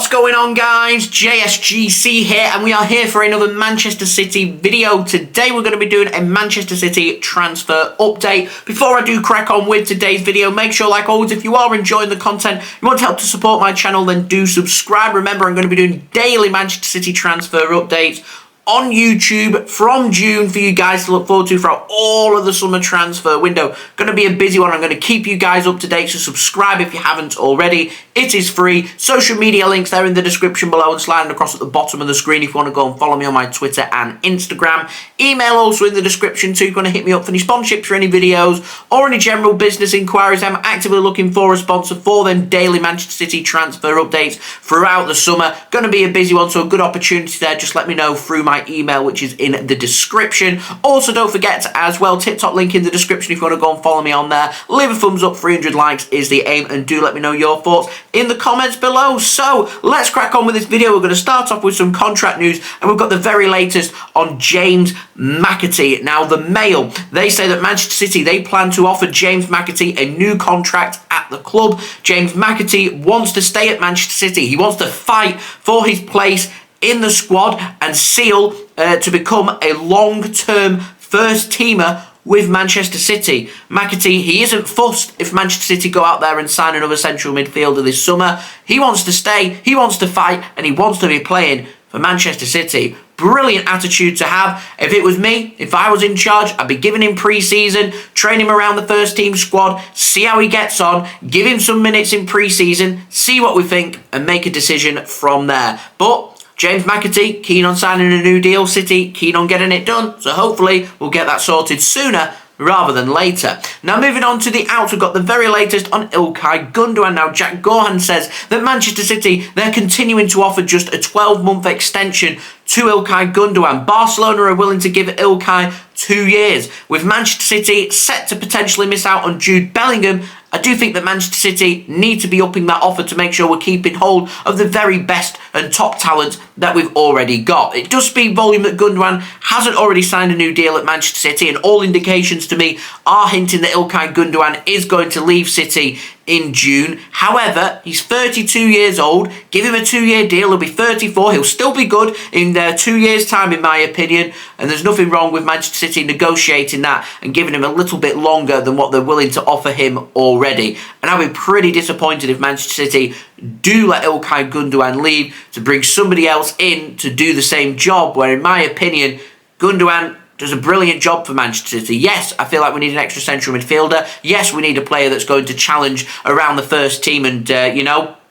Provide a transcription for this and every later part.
What's going on, guys? JSGC here, and we are here for another Manchester City video. Today we're going to be doing a Manchester City transfer update. Before I do crack on with today's video, make sure, like always, if you are enjoying the content, you want to help to support my channel, then do subscribe. Remember, I'm going to be doing daily Manchester City transfer updates on YouTube from June for you guys to look forward to throughout all of the summer transfer window. Going to be a busy one. I'm going to keep you guys up to date, so subscribe if you haven't already. It is free. Social media links there in the description below and sliding across at the bottom of the screen if you want to go and follow me on my Twitter and Instagram. Email also in the description too. You're going to hit me up for any sponsorships for any videos or any general business inquiries. I'm actively looking for a sponsor for them daily Manchester City transfer updates throughout the summer. Going to be a busy one, so a good opportunity there. Just let me know through my email, which is in the description. Also, don't forget as well, TikTok link in the description if you want to go and follow me on there. Leave a thumbs up, 300 likes is the aim, and do let me know your thoughts in the comments below. So let's crack on with this video. We're going to start off with some contract news, and we've got the very latest on James McAtee. Now, the Mail, they say that Manchester City, they plan to offer James McAtee a new contract at the club. James McAtee wants to stay at Manchester City. He wants to fight for his place in the squad and seal to become a long-term first teamer with Manchester City. McAtee, he isn't fussed if Manchester City go out there and sign another central midfielder this summer. He wants to stay, he wants to fight, and he wants to be playing for Manchester City. Brilliant attitude to have. If it was me, if I was in charge, I'd be giving him pre-season, train him around the first team squad, see how he gets on, give him some minutes in pre-season, see what we think, and make a decision from there. But James McAtee, keen on signing a new deal. City, keen on getting it done. So hopefully we'll get that sorted sooner rather than later. Now, moving on to the outs, we've got the very latest on Ilkay Gundogan. Now, Jack Gaughan says that Manchester City, they're continuing to offer just a 12-month extension to Ilkay Gundogan. Barcelona are willing to give Ilkay 2 years. With Manchester City set to potentially miss out on Jude Bellingham, I do think that Manchester City need to be upping that offer to make sure we're keeping hold of the very best and top talent that we've already got. It does speak volume that Gundogan hasn't already signed a new deal at Manchester City, and all indications to me are hinting that Ilkay Gundogan is going to leave City in June. However, he's 32 years old. Give him a 2-year deal. He'll be 34. He'll still be good in 2 years' time, in my opinion. And there's nothing wrong with Manchester City negotiating that and giving him a little bit longer than what they're willing to offer him already. And I'd be pretty disappointed if Manchester City do let Ilkay Gundogan leave to bring somebody else in to do the same job, where, in my opinion, Gundogan does a brilliant job for Manchester City. Yes, I feel like we need an extra central midfielder. Yes, we need a player that's going to challenge around the first team and,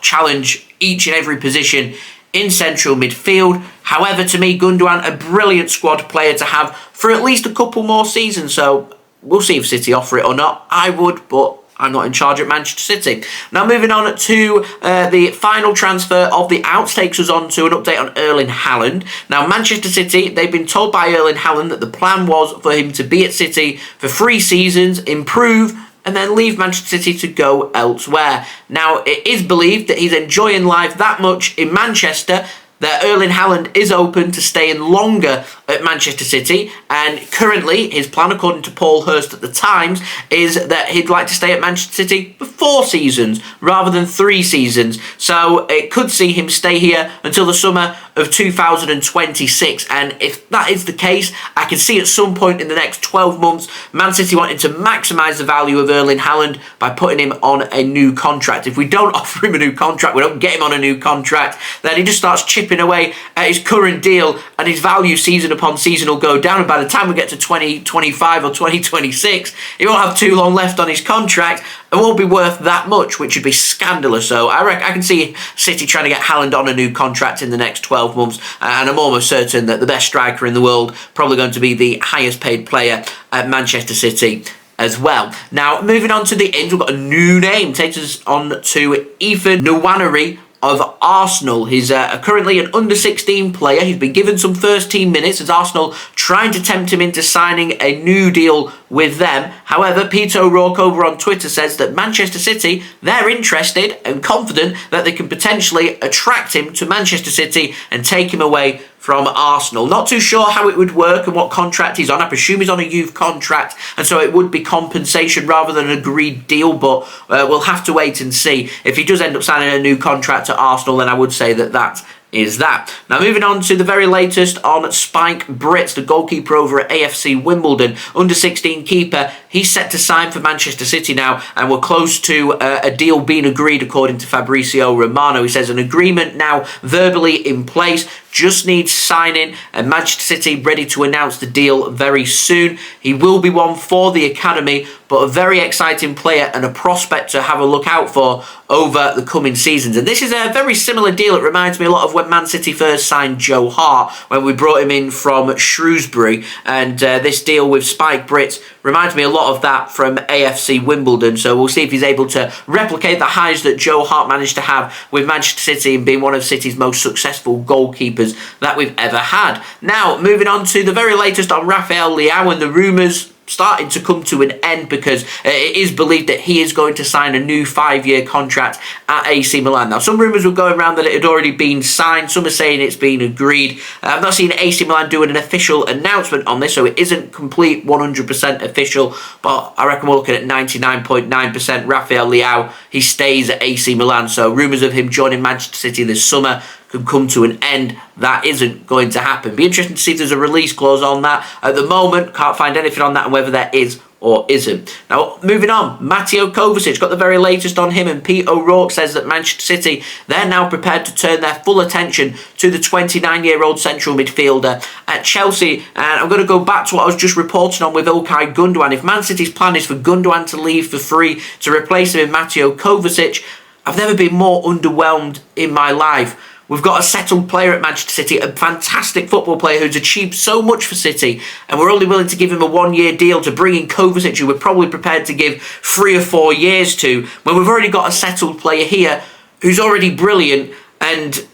challenge each and every position in central midfield. However, to me, Gundogan, a brilliant squad player to have for at least a couple more seasons. So we'll see if City offer it or not. I would, but I'm not in charge at Manchester City. Now, moving on to the final transfer of the outs takes us on to an update on Erling Haaland. Now, Manchester City, they've been told by Erling Haaland that the plan was for him to be at City for 3 seasons, improve, and then leave Manchester City to go elsewhere. Now, it is believed that he's enjoying life that much in Manchester that Erling Haaland is open to staying longer at Manchester City, and currently his plan, according to Paul Hirst at the Times, is that he'd like to stay at Manchester City for 4 seasons rather than 3 seasons. So it could see him stay here until the summer of 2026, and if that is the case, I can see at some point in the next 12 months Man City wanting to maximise the value of Erling Haaland by putting him on a new contract. If we don't offer him a new contract, we don't get him on a new contract, then he just starts chipping away at his current deal, and his value season upon season will go down, and by the time we get to 2025 or 2026, he won't have too long left on his contract and won't be worth that much, which would be scandalous. So I can see City trying to get Haaland on a new contract in the next 12 months, and I'm almost certain that the best striker in the world, probably going to be the highest paid player at Manchester City as well. Now, moving on to the ins, we've got a new name. Takes us on to Ethan Nwaneri of Arsenal. He's currently an under-16 player. He's been given some first-team minutes as Arsenal trying to tempt him into signing a new deal with them. However, Peter O'Rourke over on Twitter says that Manchester City, they're interested and confident that they can potentially attract him to Manchester City and take him away from Arsenal. Not too sure how it would work and what contract he's on. I presume he's on a youth contract, and so it would be compensation rather than an agreed deal, but we'll have to wait and see. If he does end up signing a new contract at Arsenal, then I would say that is that. Now moving on to the very latest on Spike Brits, the goalkeeper over at AFC Wimbledon, under-16 keeper. He's set to sign for Manchester City now, and we're close to a deal being agreed according to Fabrizio Romano. He says an agreement now verbally in place, just needs signing, and Manchester City ready to announce the deal very soon. He will be one for the academy, but a very exciting player and a prospect to have a look out for over the coming seasons. And this is a very similar deal. It reminds me a lot of when Man City first signed Joe Hart, when we brought him in from Shrewsbury. And this deal with Spike Brits reminds me a lot of that from AFC Wimbledon. So we'll see if he's able to replicate the highs that Joe Hart managed to have with Manchester City and being one of City's most successful goalkeepers that we've ever had. Now, moving on to the very latest on Rafael Leao and the rumours starting to come to an end, because it is believed that he is going to sign a new 5-year contract at AC Milan. Now, some rumours were going around that it had already been signed. Some are saying it's been agreed. I've not seen AC Milan doing an official announcement on this, so it isn't complete 100% official, but I reckon we're looking at 99.9% Rafael Leao. He stays at AC Milan, so rumours of him joining Manchester City this summer could come to an end. That isn't going to happen. Be interesting to see if there's a release clause on that. At the moment, can't find anything on that and whether there is or isn't. Now, moving on, Mateo Kovacic, got the very latest on him, and Pete O'Rourke says that Manchester City, they're now prepared to turn their full attention to the 29-year-old central midfielder at Chelsea. And I'm going to go back to what I was just reporting on with Ilkay Gundogan. If Man City's plan is for Gundogan to leave for free to replace him in Mateo Kovacic, I've never been more underwhelmed in my life. We've got a settled player at Manchester City, a fantastic football player who's achieved so much for City, and we're only willing to give him a 1-year deal to bring in Kovacic, who we're probably prepared to give 3 or 4 years to, when we've already got a settled player here who's already brilliant, and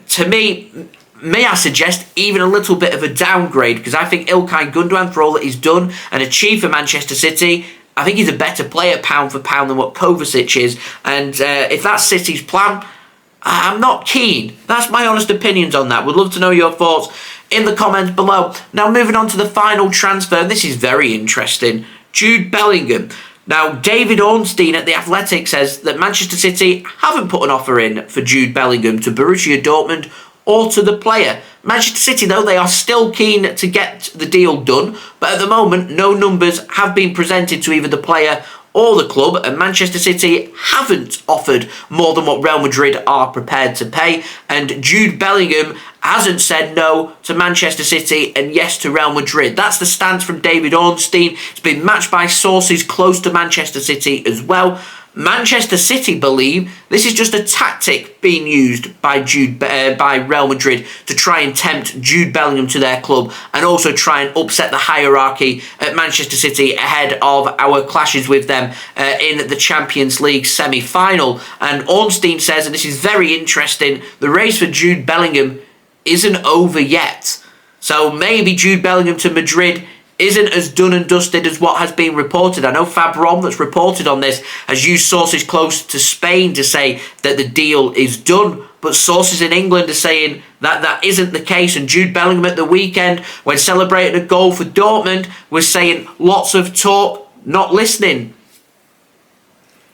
to me, may I suggest even a little bit of a downgrade, because I think Ilkay Gundogan, for all that he's done and achieved for Manchester City, I think he's a better player pound for pound than what Kovacic is, and if that's City's plan, I'm not keen. That's my honest opinions on that. Would love to know your thoughts in the comments below. Now, moving on to the final transfer, and this is very interesting. Jude Bellingham. Now, David Ornstein at The Athletic says that Manchester City haven't put an offer in for Jude Bellingham to Borussia Dortmund or to the player. Manchester City, though, they are still keen to get the deal done, but at the moment, no numbers have been presented to either the player or the club, and Manchester City haven't offered more than what Real Madrid are prepared to pay, and Jude Bellingham hasn't said no to Manchester City and yes to Real Madrid. That's the stance from David Ornstein. It's been matched by sources close to Manchester City as well. Manchester City believe this is just a tactic being used by Real Madrid to try and tempt Jude Bellingham to their club, and also try and upset the hierarchy at Manchester City ahead of our clashes with them in the Champions League semi-final. And Ornstein says, and this is very interesting, the race for Jude Bellingham isn't over yet. So maybe Jude Bellingham to Madrid isn't as done and dusted as what has been reported. I know Fab Rom, that's reported on this, has used sources close to Spain to say that the deal is done, but sources in England are saying that that isn't the case. And Jude Bellingham at the weekend, when celebrating a goal for Dortmund, was saying lots of talk, not listening.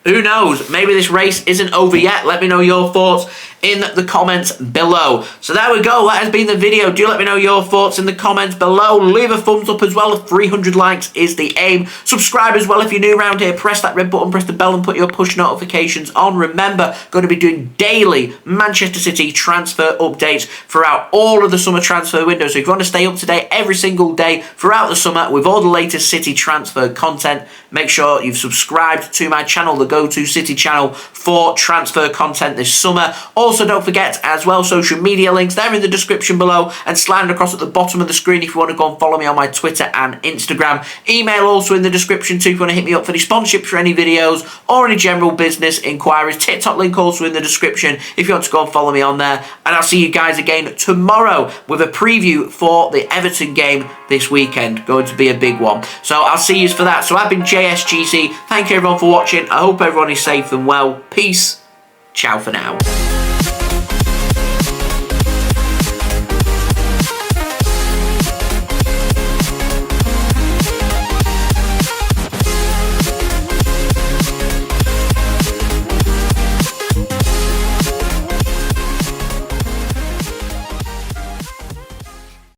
Who knows? Maybe this race isn't over yet. Let me know your thoughts in the comments below. So there we go. That has been the video. Do let me know your thoughts in the comments below. Leave a thumbs up as well. 300 likes is the aim. Subscribe as well if you're new around here. Press that red button, press the bell, and put your push notifications on. Remember, going to be doing daily Manchester City transfer updates throughout all of the summer transfer window. So if you want to stay up to date every single day throughout the summer with all the latest City transfer content, make sure you've subscribed to my channel, the go-to City channel for transfer content this summer. Also, don't forget as well, social media links, they're in the description below and sliding across at the bottom of the screen if you want to go and follow me on my Twitter and Instagram. Email also in the description too if you want to hit me up for any sponsorships for any videos or any general business inquiries. TikTok link also in the description if you want to go and follow me on there. And I'll see you guys again tomorrow with a preview for the Everton game this weekend. Going to be a big one. So I'll see you for that. So I've been JSGC. Thank you everyone for watching. I hope everyone is safe and well. Peace. Ciao for now.